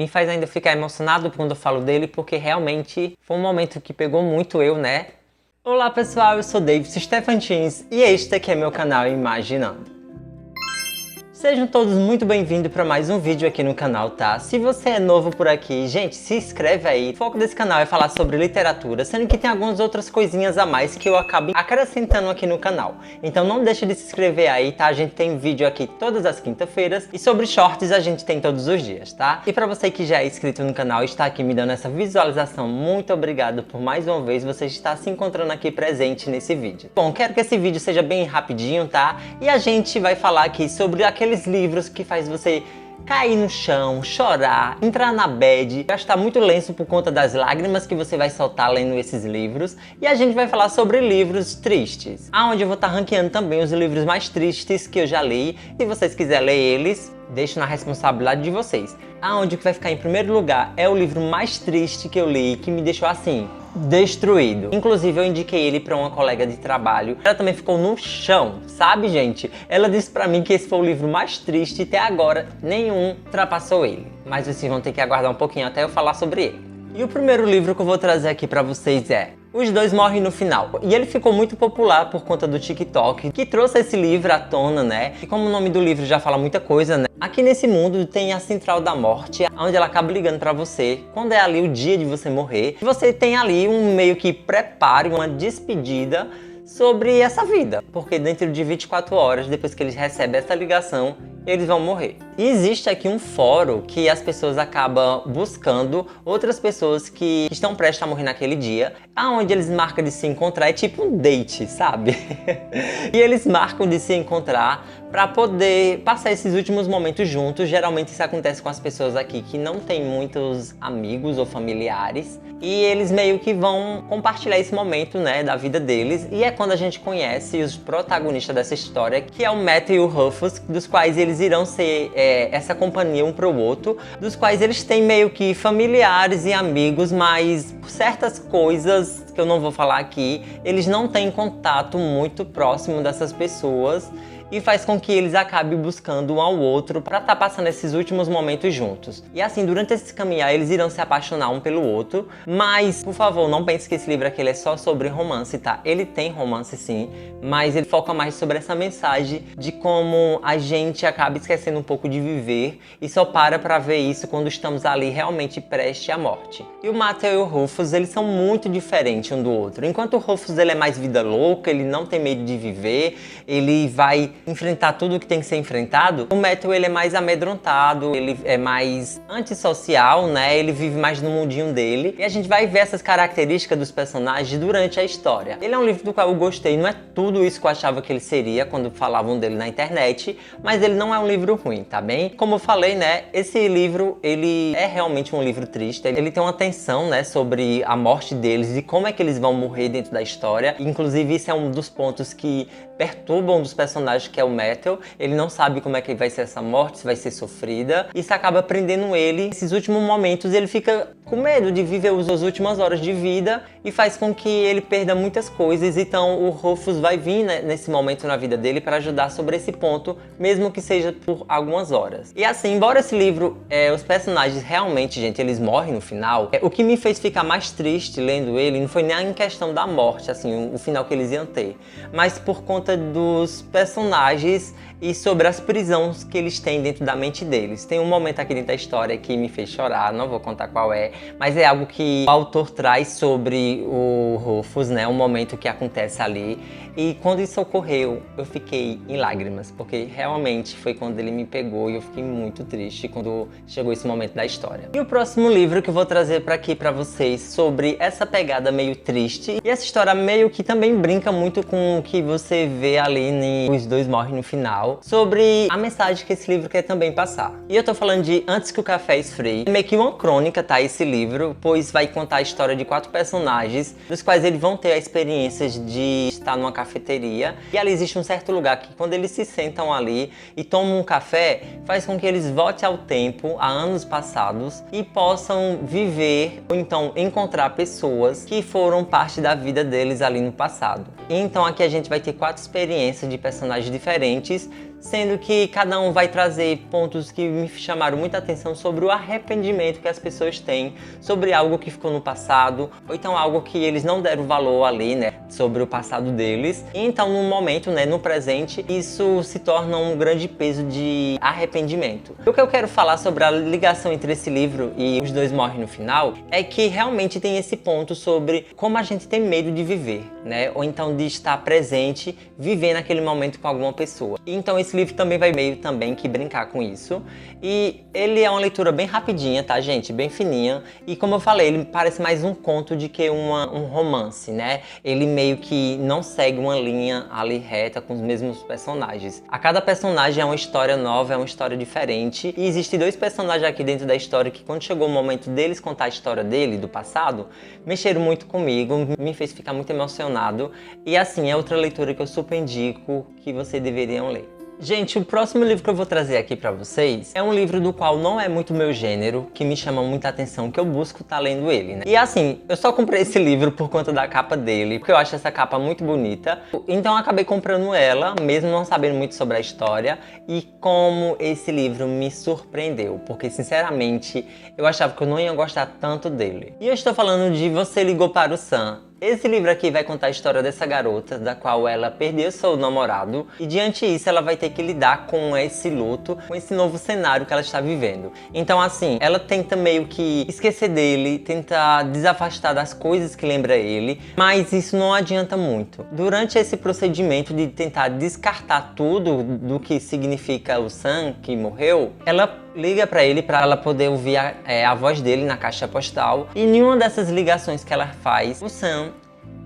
Me faz ainda ficar emocionado quando eu falo dele, porque realmente foi um momento que pegou muito eu, né? Olá pessoal, eu sou David Stefantins e este aqui é meu canal Imaginando. Sejam todos muito bem-vindos para mais um vídeo aqui no canal, tá? Se você é novo por aqui, gente, se inscreve aí. O foco desse canal é falar sobre literatura, sendo que tem algumas outras coisinhas a mais que eu acabo acrescentando aqui no canal. Então não deixe de se inscrever aí, tá? A gente tem vídeo aqui todas as quinta-feiras e sobre shorts a gente tem todos os dias, tá? E para você que já é inscrito no canal e está aqui me dando essa visualização, muito obrigado por mais uma vez você estar se encontrando aqui presente nesse vídeo. Bom, quero que esse vídeo seja bem rapidinho, tá? E a gente vai falar aqui sobre aqueles livros que faz você cair no chão, chorar, entrar na bad, gastar muito lenço por conta das lágrimas que você vai soltar lendo esses livros. E a gente vai falar sobre livros tristes, aonde eu vou estar ranqueando também os livros mais tristes que eu já li. Se vocês quiserem ler eles, deixo na responsabilidade de vocês. Aonde que vai ficar em primeiro lugar é o livro mais triste que eu li, que me deixou assim, destruído. Inclusive eu indiquei ele para uma colega de trabalho. Ela também ficou no chão, sabe, gente? Ela disse para mim que esse foi o livro mais triste e até agora nenhum ultrapassou ele. Mas vocês vão ter que aguardar um pouquinho até eu falar sobre ele. E o primeiro livro que eu vou trazer aqui para vocês é Os Dois Morrem no Final. E ele ficou muito popular por conta do TikTok, que trouxe esse livro à tona, né? E como o nome do livro já fala muita coisa, né? Aqui nesse mundo tem a Central da Morte, onde ela acaba ligando pra você quando é ali o dia de você morrer. Você tem ali um meio que preparo, uma despedida sobre essa vida. Porque dentro de 24 horas, depois que eles recebem essa ligação, eles vão morrer. E existe aqui um fórum que as pessoas acabam buscando outras pessoas que estão prestes a morrer naquele dia, aonde eles marcam de se encontrar, é tipo um date, sabe? E eles marcam de se encontrar para poder passar esses últimos momentos juntos. Geralmente isso acontece com as pessoas aqui que não têm muitos amigos ou familiares, e eles meio que vão compartilhar esse momento, né, da vida deles. E é quando a gente conhece os protagonistas dessa história, que é o Matthew e o Rufus, dos quais eles irão ser essa companhia um pro outro, dos quais eles têm meio que familiares e amigos, mas por certas coisas que eu não vou falar aqui, eles não têm contato muito próximo dessas pessoas, e faz com que eles acabem buscando um ao outro para estar passando esses últimos momentos juntos. E assim, durante esse caminhar, eles irão se apaixonar um pelo outro, mas, por favor, não pense que esse livro aqui ele é só sobre romance, tá? Ele tem romance sim, mas ele foca mais sobre essa mensagem de como a gente acaba esquecendo um pouco de viver e só para ver isso quando estamos ali realmente prestes à morte. E o Matthew e o Rufus, eles são muito diferentes um do outro. Enquanto o Rufus ele é mais vida louca, ele não tem medo de viver, ele vai enfrentar tudo que tem que ser enfrentado, o Matthew ele é mais amedrontado, ele é mais antissocial, né? Ele vive mais no mundinho dele, e a gente vai ver essas características dos personagens durante a história. Ele é um livro do qual eu gostei, não é tudo isso que eu achava que ele seria quando falavam dele na internet, mas ele não é um livro ruim, tá bem? Como eu falei, né, esse livro, ele é realmente um livro triste, ele tem uma tensão, né, sobre a morte deles e como é que eles vão morrer dentro da história. Inclusive isso é um dos pontos que perturbam um dos personagens, que é o Matthew. Ele não sabe como é que vai ser essa morte, se vai ser sofrida. Isso acaba prendendo ele. Nesses últimos momentos ele fica com medo de viver as últimas horas de vida e faz com que ele perda muitas coisas. Então o Rufus vai vir, né, nesse momento na vida dele para ajudar sobre esse ponto, mesmo que seja por algumas horas. E assim, embora esse livro, os personagens realmente, gente, eles morrem no final, o que me fez ficar mais triste lendo ele não foi nem em questão da morte, assim, o final que eles iam ter, mas por conta dos personagens e sobre as prisões que eles têm dentro da mente deles. Tem um momento aqui dentro da história que me fez chorar, não vou contar qual é, mas é algo que o autor traz sobre o Rufus, né? Um momento que acontece ali. E quando isso ocorreu, eu fiquei em lágrimas, porque realmente foi quando ele me pegou e eu fiquei muito triste quando chegou esse momento da história. E o próximo livro que eu vou trazer para aqui para vocês sobre essa pegada meio triste, e essa história meio que também brinca muito com o que você vê ali em Os Dois Morrem no Final, sobre a mensagem que esse livro quer também passar. E eu tô falando de Antes que o Café Esfrie. É meio que uma crônica, tá, esse livro, pois vai contar a história de 4 personagens, dos quais eles vão ter a experiência de estar numa cafeteria, e ali existe um certo lugar que quando eles se sentam ali e tomam um café, faz com que eles voltem ao tempo, a anos passados, e possam viver ou então encontrar pessoas que foram parte da vida deles ali no passado. E então aqui a gente vai ter 4 experiências de personagens diferentes, sendo que cada um vai trazer pontos que me chamaram muita atenção sobre o arrependimento que as pessoas têm sobre algo que ficou no passado, ou então algo que eles não deram valor ali, né, sobre o passado deles. E então, no momento, né, no presente, isso se torna um grande peso de arrependimento. O que eu quero falar sobre a ligação entre esse livro e Os Dois Morrem no Final é que realmente tem esse ponto sobre como a gente tem medo de viver, né, ou então de estar presente, viver naquele momento com alguma pessoa. Então esse livro também vai meio também que brincar com isso. E ele é uma leitura bem rapidinha, tá, gente? Bem fininha. E como eu falei, ele parece mais um conto do que um romance, né? Ele meio que não segue uma linha ali reta com os mesmos personagens. A cada personagem é uma história nova, é uma história diferente. E existem dois personagens aqui dentro da história que, quando chegou o momento deles contar a história dele, do passado, mexeram muito comigo, me fez ficar muito emocionado. E assim, é outra leitura que eu super indico que vocês deveriam ler. Gente, o próximo livro que eu vou trazer aqui pra vocês é um livro do qual não é muito meu gênero, que me chama muita atenção, que eu busco tá lendo ele, né? E assim, eu só comprei esse livro por conta da capa dele, porque eu acho essa capa muito bonita. Então eu acabei comprando ela, mesmo não sabendo muito sobre a história, e como esse livro me surpreendeu, porque sinceramente, eu achava que eu não ia gostar tanto dele. E eu estou falando de Você Ligou para o Sam. Esse livro aqui vai contar a história dessa garota, da qual ela perdeu seu namorado, e diante disso ela vai ter que lidar com esse luto, com esse novo cenário que ela está vivendo. Então assim, ela tenta meio que esquecer dele, tenta desafastar das coisas que lembra ele, mas isso não adianta muito. Durante esse procedimento de tentar descartar tudo do que significa o Sam, que morreu, ela liga pra ele pra ela poder ouvir a voz dele na caixa postal. E nenhuma dessas ligações que ela faz, o Sam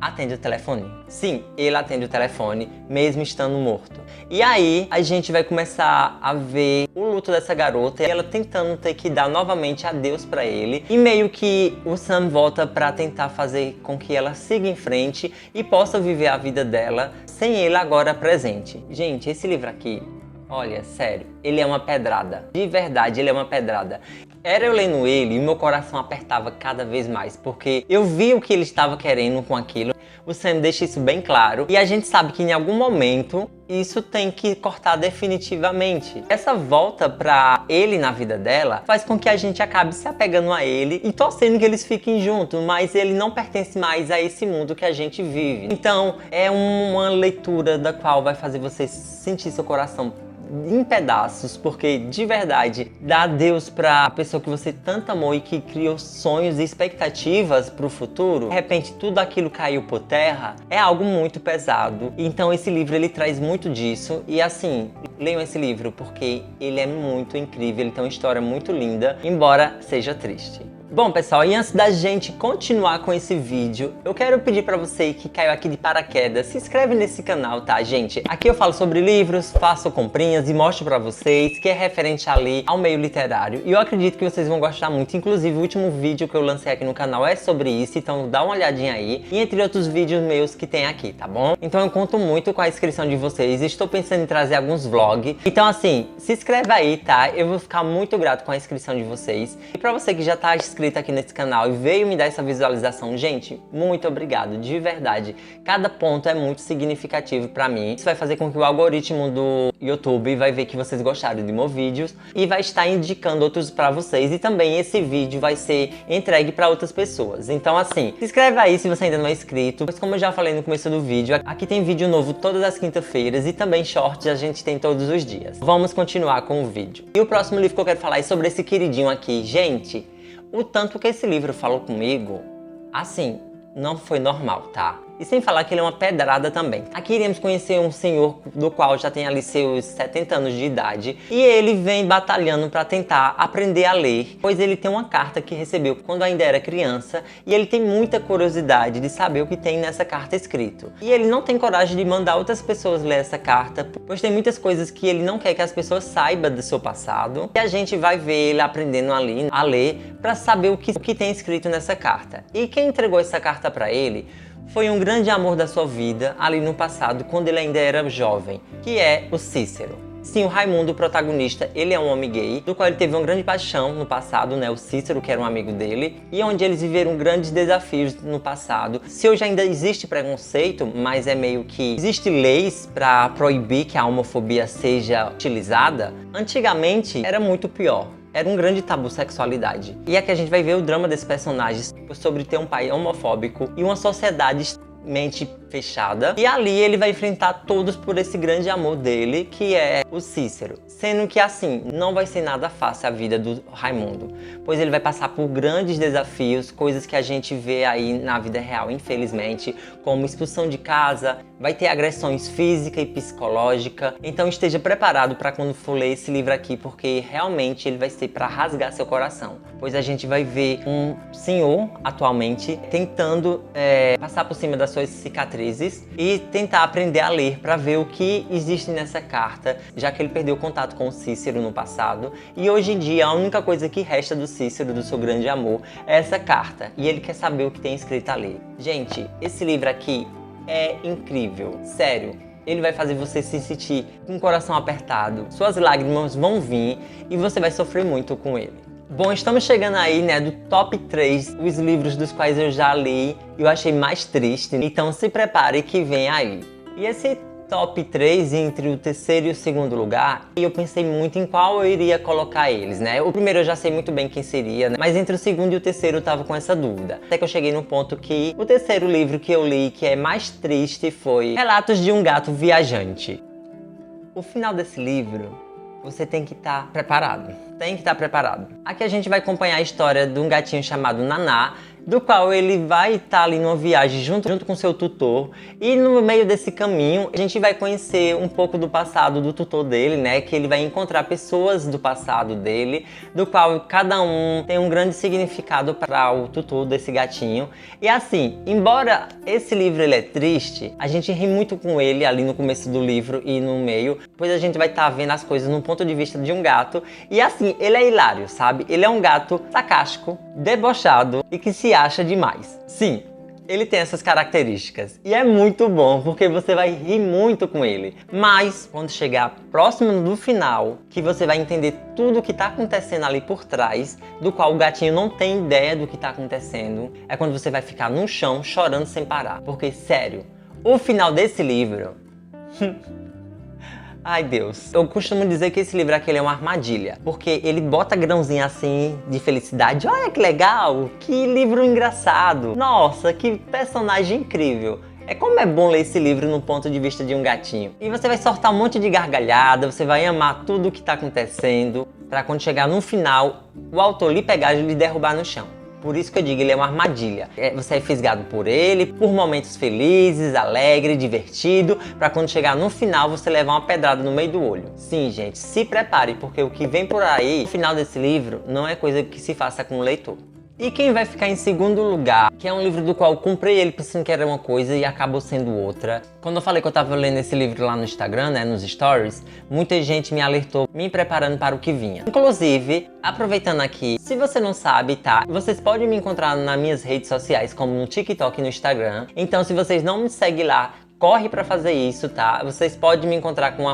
atende o telefone. Sim, ele atende o telefone, mesmo estando morto. E aí, a gente vai começar a ver o luto dessa garota e ela tentando ter que dar novamente adeus pra ele. E meio que o Sam volta pra tentar fazer com que ela siga em frente e possa viver a vida dela sem ele agora presente. Gente, esse livro aqui, olha, sério, ele é uma pedrada. De verdade, ele é uma pedrada. Era eu lendo ele e meu coração apertava cada vez mais, porque eu vi o que ele estava querendo com aquilo. O Sam deixa isso bem claro. E a gente sabe que em algum momento isso tem que cortar definitivamente. Essa volta pra ele na vida dela faz com que a gente acabe se apegando a ele e torcendo que eles fiquem juntos, mas ele não pertence mais a esse mundo que a gente vive. Então é uma leitura da qual vai fazer você sentir seu coração em pedaços, porque de verdade, dar adeus pra pessoa que você tanto amou e que criou sonhos e expectativas pro futuro, de repente tudo aquilo caiu por terra, é algo muito pesado. Então esse livro ele traz muito disso e assim, leiam esse livro porque ele é muito incrível, ele tem uma história muito linda, embora seja triste. Bom, pessoal, e antes da gente continuar com esse vídeo, eu quero pedir pra você que caiu aqui de paraquedas, se inscreve nesse canal, tá, gente? Aqui eu falo sobre livros, faço comprinhas e mostro pra vocês que é referente ali ao meio literário. E eu acredito que vocês vão gostar muito, inclusive o último vídeo que eu lancei aqui no canal é sobre isso, então dá uma olhadinha aí. E entre outros vídeos meus que tem aqui, tá bom? Então eu conto muito com a inscrição de vocês, estou pensando em trazer alguns vlogs. Então assim, se inscreve aí, tá? Eu vou ficar muito grato com a inscrição de vocês. E pra você que já tá inscrito aqui nesse canal e veio me dar essa visualização, gente, muito obrigado, de verdade. Cada ponto é muito significativo pra mim. Isso vai fazer com que o algoritmo do YouTube vai ver que vocês gostaram de meus vídeos e vai estar indicando outros pra vocês, e também esse vídeo vai ser entregue pra outras pessoas. Então assim, se inscreve aí se você ainda não é inscrito, pois como eu já falei no começo do vídeo, aqui tem vídeo novo todas as quintas-feiras e também shorts a gente tem todos os dias. Vamos continuar com o vídeo. E o próximo livro que eu quero falar é sobre esse queridinho aqui. Gente, o tanto que esse livro falou comigo, assim, não foi normal, tá? E sem falar que ele é uma pedrada também. Aqui iremos conhecer um senhor do qual já tem ali seus 70 anos de idade. E ele vem batalhando para tentar aprender a ler, pois ele tem uma carta que recebeu quando ainda era criança. E ele tem muita curiosidade de saber o que tem nessa carta escrito. E ele não tem coragem de mandar outras pessoas ler essa carta, pois tem muitas coisas que ele não quer que as pessoas saibam do seu passado. E a gente vai ver ele aprendendo ali a ler para saber o que tem escrito nessa carta. E quem entregou essa carta para ele foi um grande amor da sua vida ali no passado, quando ele ainda era jovem, que é o Cícero. Sim, o Raimundo, o protagonista, ele é um homem gay, do qual ele teve uma grande paixão no passado, né? O Cícero, que era um amigo dele, e onde eles viveram grandes desafios no passado. Se hoje ainda existe preconceito, mas é meio que existe leis para proibir que a homofobia seja utilizada, antigamente era muito pior. Era um grande tabu sexualidade. E aqui a gente vai ver o drama desses personagens sobre ter um pai homofóbico e uma sociedade mente fechada, e ali ele vai enfrentar todos por esse grande amor dele, que é o Cícero. Sendo que assim, não vai ser nada fácil a vida do Raimundo, pois ele vai passar por grandes desafios, coisas que a gente vê aí na vida real, infelizmente, como expulsão de casa, vai ter agressões física e psicológica. Então esteja preparado para quando for ler esse livro aqui, porque realmente ele vai ser para rasgar seu coração, pois a gente vai ver um senhor atualmente tentando passar por cima das suas cicatrizes e tentar aprender a ler para ver o que existe nessa carta, já que ele perdeu contato com o Cícero no passado, e hoje em dia a única coisa que resta do Cícero, do seu grande amor, é essa carta, e ele quer saber o que tem escrito ali. Gente, esse livro aqui é incrível, sério. Ele vai fazer você se sentir com o coração apertado, suas lágrimas vão vir e você vai sofrer muito com ele. Bom, estamos chegando aí, né, do top 3, os livros dos quais eu já li e eu achei mais triste, então se prepare que vem aí. E esse top 3 entre o terceiro e o segundo lugar, eu pensei muito em qual eu iria colocar eles, né? O primeiro eu já sei muito bem quem seria, né? Mas entre o segundo e o terceiro eu tava com essa dúvida. Até que eu cheguei no ponto que o terceiro livro que eu li, que é mais triste, foi Relatos de um Gato Viajante. O final desse livro, você tem que estar preparado. Tem que estar preparado. Aqui a gente vai acompanhar a história de um gatinho chamado Naná, do qual ele vai estar ali numa viagem junto com seu tutor, e no meio desse caminho a gente vai conhecer um pouco do passado do tutor dele, né, que ele vai encontrar pessoas do passado dele, do qual cada um tem um grande significado para o tutor desse gatinho. E assim, embora esse livro ele é triste, a gente ri muito com ele ali no começo do livro e no meio, pois a gente vai estar vendo as coisas num ponto de vista de um gato, e assim, ele é hilário, sabe? Ele é um gato sarcástico, debochado e que se acha demais. Sim, ele tem essas características e é muito bom porque você vai rir muito com ele. Mas quando chegar próximo do final, que você vai entender tudo o que está acontecendo ali por trás, do qual o gatinho não tem ideia do que está acontecendo, é quando você vai ficar no chão chorando sem parar. Porque, sério, o final desse livro... Ai, Deus. Eu costumo dizer que esse livro aqui é uma armadilha, porque ele bota grãozinho assim de felicidade. Olha que legal, que livro engraçado. Nossa, que personagem incrível. É como é bom ler esse livro no ponto de vista de um gatinho. E você vai soltar um monte de gargalhada, você vai amar tudo o que está acontecendo, para quando chegar no final, o autor lhe pegar e lhe derrubar no chão. Por isso que eu digo, ele é uma armadilha. Você é fisgado por ele, por momentos felizes, alegre, divertido, pra quando chegar no final você levar uma pedrada no meio do olho. Sim, gente, se prepare, porque o que vem por aí, no final desse livro, não é coisa que se faça com o leitor. E quem vai ficar em segundo lugar, que é um livro do qual eu comprei ele pensando que era uma coisa e acabou sendo outra. Quando eu falei que eu tava lendo esse livro lá no Instagram, né, nos stories, muita gente me alertou, me preparando para o que vinha. Inclusive, aproveitando aqui, se você não sabe, tá, vocês podem me encontrar nas minhas redes sociais, como no TikTok e no Instagram. Então, se vocês não me seguem lá, corre pra fazer isso, tá? Vocês podem me encontrar com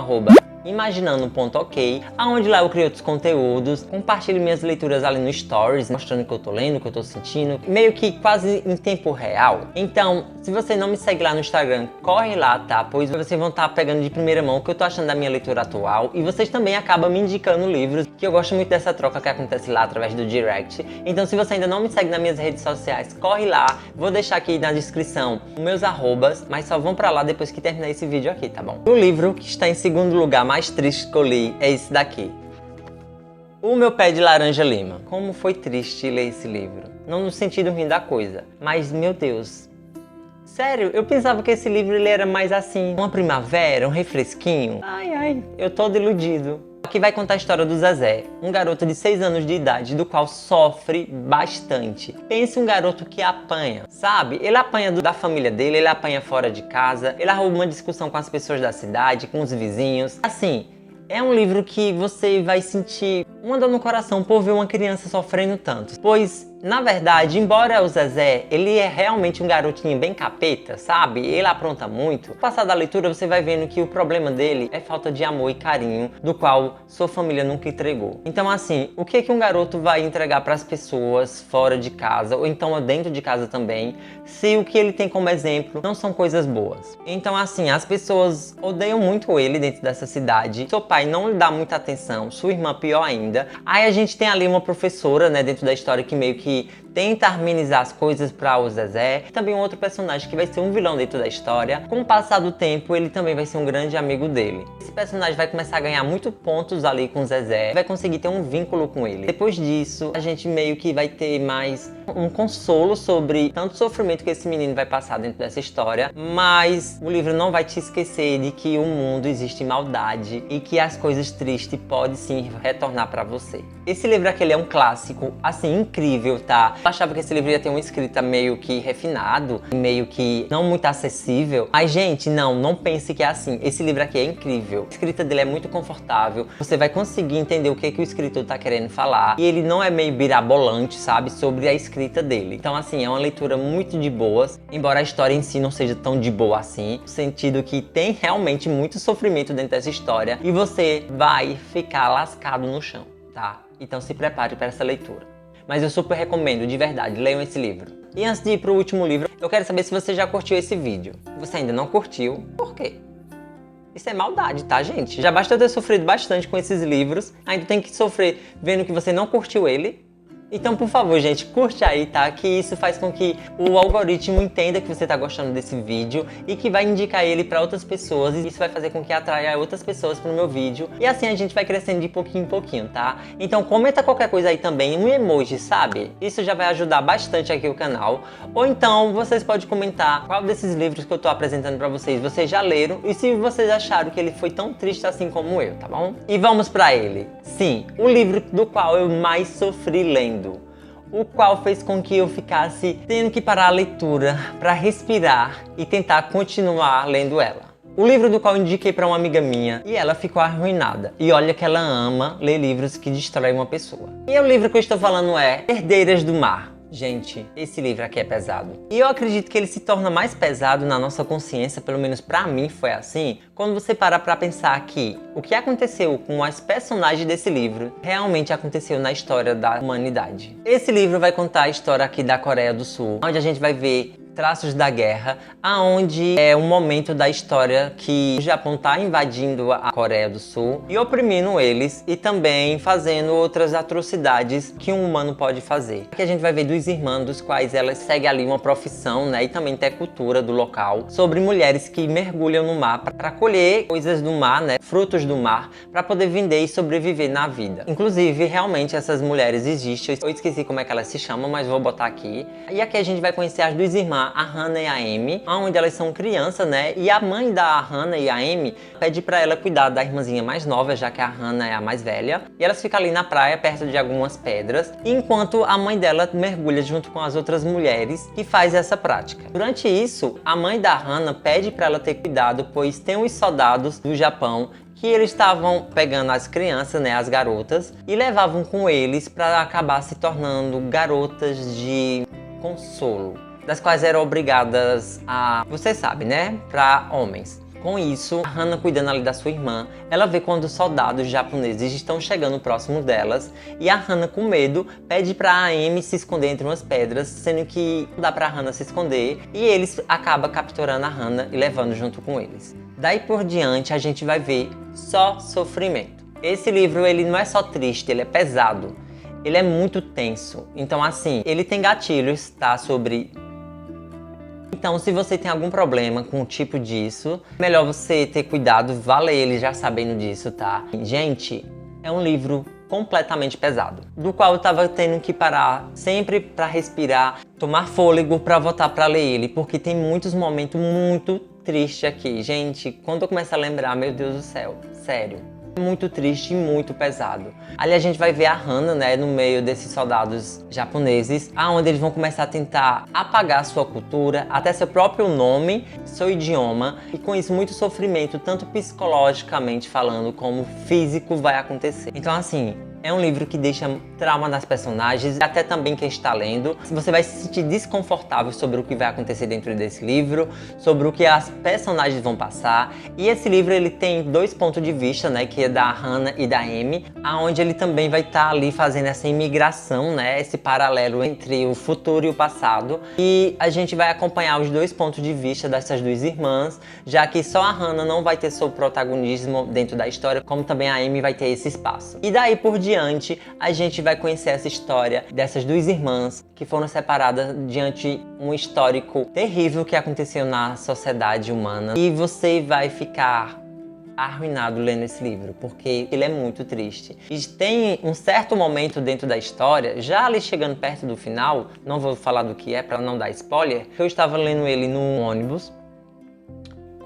@imaginando.ok, aonde lá eu crio outros conteúdos, compartilho minhas leituras ali no Stories, mostrando o que eu tô lendo, o que eu tô sentindo, meio que quase em tempo real. Então, se você não me segue lá no Instagram, corre lá, tá? Pois vocês vão estar pegando de primeira mão o que eu tô achando da minha leitura atual, e vocês também acabam me indicando livros, que eu gosto muito dessa troca que acontece lá através do direct. Então, se você ainda não me segue nas minhas redes sociais, corre lá, vou deixar aqui na descrição os meus arrobas, mas só vão pra lá depois que terminar esse vídeo aqui, tá bom? O livro que está em segundo lugar mais triste que eu li é esse daqui. O Meu Pé de Laranja Lima. Como foi triste ler esse livro. Não no sentido ruim da coisa, mas meu Deus. Sério, eu pensava que esse livro ele era mais assim, uma primavera, um refresquinho. Ai, eu tô iludido. Aqui vai contar a história do Zezé, um garoto de 6 anos de idade, do qual sofre bastante. Pense um garoto que apanha, sabe? Ele apanha da família dele, ele apanha fora de casa, ele arruma uma discussão com as pessoas da cidade, com os vizinhos. Assim, é um livro que você vai sentir uma dor no coração por ver uma criança sofrendo tanto. Pois Na verdade, embora o Zezé, ele é realmente um garotinho bem capeta, sabe? Ele apronta muito. No passar da leitura, você vai vendo que o problema dele é falta de amor e carinho, do qual sua família nunca entregou. Então, assim, o que que um garoto vai entregar para as pessoas fora de casa, ou então dentro de casa também, se o que ele tem como exemplo não são coisas boas? Então, assim, as pessoas odeiam muito ele dentro dessa cidade. Seu pai não lhe dá muita atenção, sua irmã pior ainda. Aí a gente tem ali uma professora, né, dentro da história que meio que tenta harmonizar as coisas para o Zezé. E também um outro personagem que vai ser um vilão dentro da história. Com o passar do tempo, ele também vai ser um grande amigo dele. Esse personagem vai começar a ganhar muitos pontos ali com o Zezé, vai conseguir ter um vínculo com ele. Depois disso, a gente meio que vai ter mais um consolo sobre tanto sofrimento que esse menino vai passar dentro dessa história, mas o livro não vai te esquecer de que o mundo existe maldade e que as coisas tristes podem sim retornar para você. Esse livro aqui ele é um clássico, assim, incrível, tá? Eu achava que esse livro ia ter uma escrita meio que refinado, meio que não muito acessível. Mas, gente, não pense que é assim. Esse livro aqui é incrível. A escrita dele é muito confortável. Você vai conseguir entender o que o escritor tá querendo falar. E ele não é meio birabolante, sabe? Sobre a escrita dele. Então, assim, é uma leitura muito de boas. Embora a história em si não seja tão de boa assim. No sentido que tem realmente muito sofrimento dentro dessa história. E você vai ficar lascado no chão, tá? Então se prepare para essa leitura. Mas eu super recomendo, de verdade, leiam esse livro. E antes de ir pro último livro, eu quero saber se você já curtiu esse vídeo. Se você ainda não curtiu, por quê? Isso é maldade, tá, gente? Já basta eu ter sofrido bastante com esses livros, ainda tem que sofrer vendo que você não curtiu ele. Então, por favor, gente, curte aí, tá? Que isso faz com que o algoritmo entenda que você tá gostando desse vídeo e que vai indicar ele para outras pessoas. E isso vai fazer com que atraia outras pessoas pro meu vídeo. E assim a gente vai crescendo de pouquinho em pouquinho, tá? Então, comenta qualquer coisa aí também, um emoji, sabe? Isso já vai ajudar bastante aqui o canal. Ou então, vocês podem comentar qual desses livros que eu tô apresentando pra vocês já leram e se vocês acharam que ele foi tão triste assim como eu, tá bom? E vamos pra ele. Sim, o livro do qual eu mais sofri lendo. O qual fez com que eu ficasse tendo que parar a leitura para respirar e tentar continuar lendo ela. O livro do qual eu indiquei para uma amiga minha e ela ficou arruinada. E olha que ela ama ler livros que destroem uma pessoa. E o livro que eu estou falando é Herdeiras do Mar. Gente, esse livro aqui é pesado. E eu acredito que ele se torna mais pesado na nossa consciência, pelo menos pra mim foi assim, quando você para pra pensar que o que aconteceu com as personagens desse livro realmente aconteceu na história da humanidade. Esse livro vai contar a história aqui da Coreia do Sul, onde a gente vai ver traços da guerra, aonde é um momento da história que o Japão tá invadindo a Coreia do Sul e oprimindo eles e também fazendo outras atrocidades que um humano pode fazer. Aqui a gente vai ver duas irmãs, dos quais elas seguem ali uma profissão, né, e também tem a cultura do local, sobre mulheres que mergulham no mar para colher coisas do mar, né, frutos do mar, para poder vender e sobreviver na vida. Inclusive, realmente essas mulheres existem, eu esqueci como é que elas se chamam, mas vou botar aqui. E aqui a gente vai conhecer as duas irmãs, a Hannah e a Amy, onde elas são crianças, né? E a mãe da Hannah e a Amy pede pra ela cuidar da irmãzinha mais nova, já que a Hannah é a mais velha. E elas ficam ali na praia, perto de algumas pedras, enquanto a mãe dela mergulha junto com as outras mulheres que faz essa prática. Durante isso, a mãe da Hannah pede pra ela ter cuidado, pois tem uns soldados do Japão que eles estavam pegando as crianças, né, as garotas, e levavam com eles para acabar se tornando garotas de consolo, das quais eram obrigadas a, você sabe, né, para homens. Com isso, a Hannah cuidando ali da sua irmã, ela vê quando os soldados japoneses estão chegando próximo delas e a Hannah, com medo, pede para a Amy se esconder entre umas pedras, sendo que não dá para a Hannah se esconder e eles acabam capturando a Hannah e levando junto com eles. Daí por diante, a gente vai ver só sofrimento. Esse livro, ele não é só triste, ele é pesado. Ele é muito tenso. Então, assim, ele tem gatilhos, tá? Sobre... Então, se você tem algum problema com o tipo disso, melhor você ter cuidado, vá ler ele já sabendo disso, tá? Gente, é um livro completamente pesado, do qual eu tava tendo que parar sempre pra respirar, tomar fôlego pra voltar pra ler ele, porque tem muitos momentos muito tristes aqui. Gente, quando eu começo a lembrar, meu Deus do céu, sério. Muito triste e muito pesado. Ali a gente vai ver a Hannah, né, no meio desses soldados japoneses, aonde eles vão começar a tentar apagar sua cultura, até seu próprio nome, seu idioma, e com isso muito sofrimento, tanto psicologicamente falando, como físico vai acontecer. Então assim, É um livro que deixa trauma nas personagens, até também quem está lendo. Você vai se sentir desconfortável sobre o que vai acontecer dentro desse livro, sobre o que as personagens vão passar. E esse livro ele tem dois pontos de vista, né, que é da Hannah e da Amy, aonde ele também vai estar ali fazendo essa imigração, né, esse paralelo entre o futuro e o passado. E a gente vai acompanhar os dois pontos de vista dessas duas irmãs, já que só a Hannah não vai ter seu protagonismo dentro da história, como também a Amy vai ter esse espaço. E daí por diante, a gente vai conhecer essa história dessas duas irmãs que foram separadas diante um histórico terrível que aconteceu na sociedade humana. E você vai ficar arruinado lendo esse livro, porque ele é muito triste. E tem um certo momento dentro da história, já ali chegando perto do final, não vou falar do que é para não dar spoiler, eu estava lendo ele no ônibus.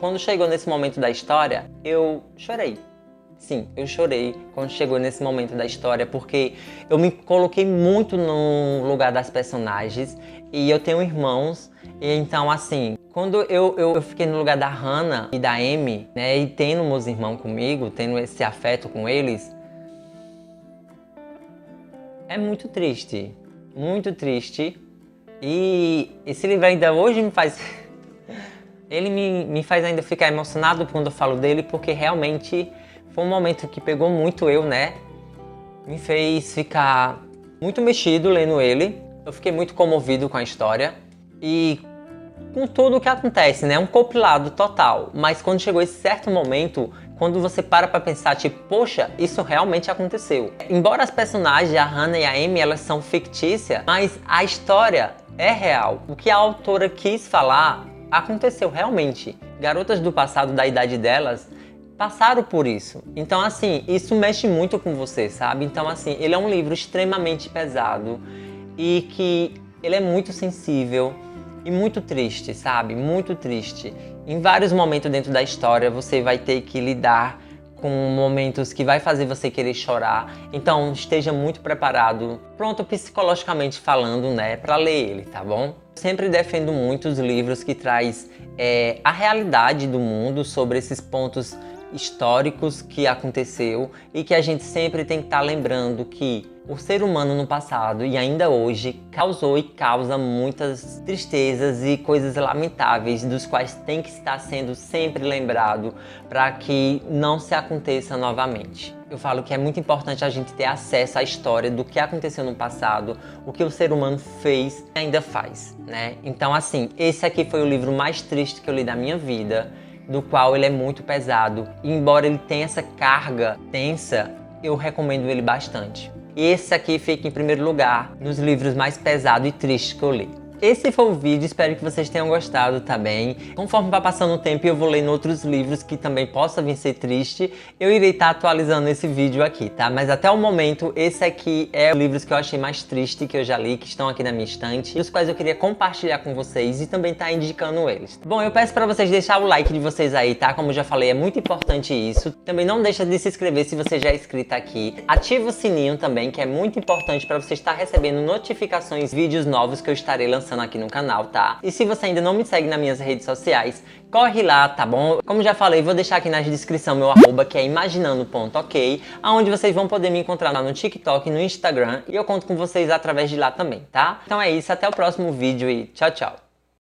Quando chegou nesse momento da história, eu chorei. Sim, eu chorei quando chegou nesse momento da história, porque eu me coloquei muito no lugar das personagens e eu tenho irmãos, e então assim, quando eu fiquei no lugar da Hannah e da Amy, né, e tendo meus irmãos comigo, tendo esse afeto com eles, é muito triste, e esse livro ainda hoje me faz... Ele me faz ainda ficar emocionado quando eu falo dele, porque realmente foi um momento que pegou muito eu, né? Me fez ficar muito mexido lendo ele. Eu fiquei muito comovido com a história e com tudo o que acontece, né? Um compilado total. Mas quando chegou esse certo momento, quando você para pra pensar, tipo, poxa, isso realmente aconteceu. Embora as personagens, a Hannah e a Amy, elas são fictícias, mas a história é real. O que a autora quis falar aconteceu realmente. Garotas do passado, da idade delas, passaram por isso. Então, assim, isso mexe muito com você, sabe? Então, assim, ele é um livro extremamente pesado e que ele é muito sensível e muito triste, sabe? Muito triste. Em vários momentos dentro da história, você vai ter que lidar com momentos que vai fazer você querer chorar. Então, esteja muito preparado, pronto psicologicamente falando, né, para ler ele, tá bom? Sempre defendo muito os livros que traz a realidade do mundo sobre esses pontos históricos que aconteceu e que a gente sempre tem que estar lembrando que o ser humano no passado e ainda hoje causou e causa muitas tristezas e coisas lamentáveis, dos quais tem que estar sendo sempre lembrado para que não se aconteça novamente. Eu falo que é muito importante a gente ter acesso à história do que aconteceu no passado, o que o ser humano fez e ainda faz, né? Então, assim, esse aqui foi o livro mais triste que eu li da minha vida, do qual ele é muito pesado. E embora ele tenha essa carga tensa, eu recomendo ele bastante. E esse aqui fica em primeiro lugar nos livros mais pesados e tristes que eu li. Esse foi o vídeo, espero que vocês tenham gostado, tá bem? Conforme vai passando o tempo e eu vou lendo outros livros que também possam vir ser triste, eu irei estar atualizando esse vídeo aqui, tá? Mas até o momento, esse aqui é os livros que eu achei mais triste que eu já li, que estão aqui na minha estante, e os quais eu queria compartilhar com vocês e também estar indicando eles. Bom, eu peço pra vocês deixar o like de vocês aí, tá? Como eu já falei, é muito importante isso. Também não deixa de se inscrever se você já é inscrito aqui. Ativa o sininho também, que é muito importante pra você estar recebendo notificações, vídeos novos que eu estarei lançando aqui no canal, tá? E se você ainda não me segue nas minhas redes sociais, corre lá, tá bom? Como já falei, vou deixar aqui na descrição meu arroba, que é imaginando.ok, aonde vocês vão poder me encontrar lá no TikTok e no Instagram, e eu conto com vocês através de lá também, tá? Então é isso, até o próximo vídeo e tchau, tchau!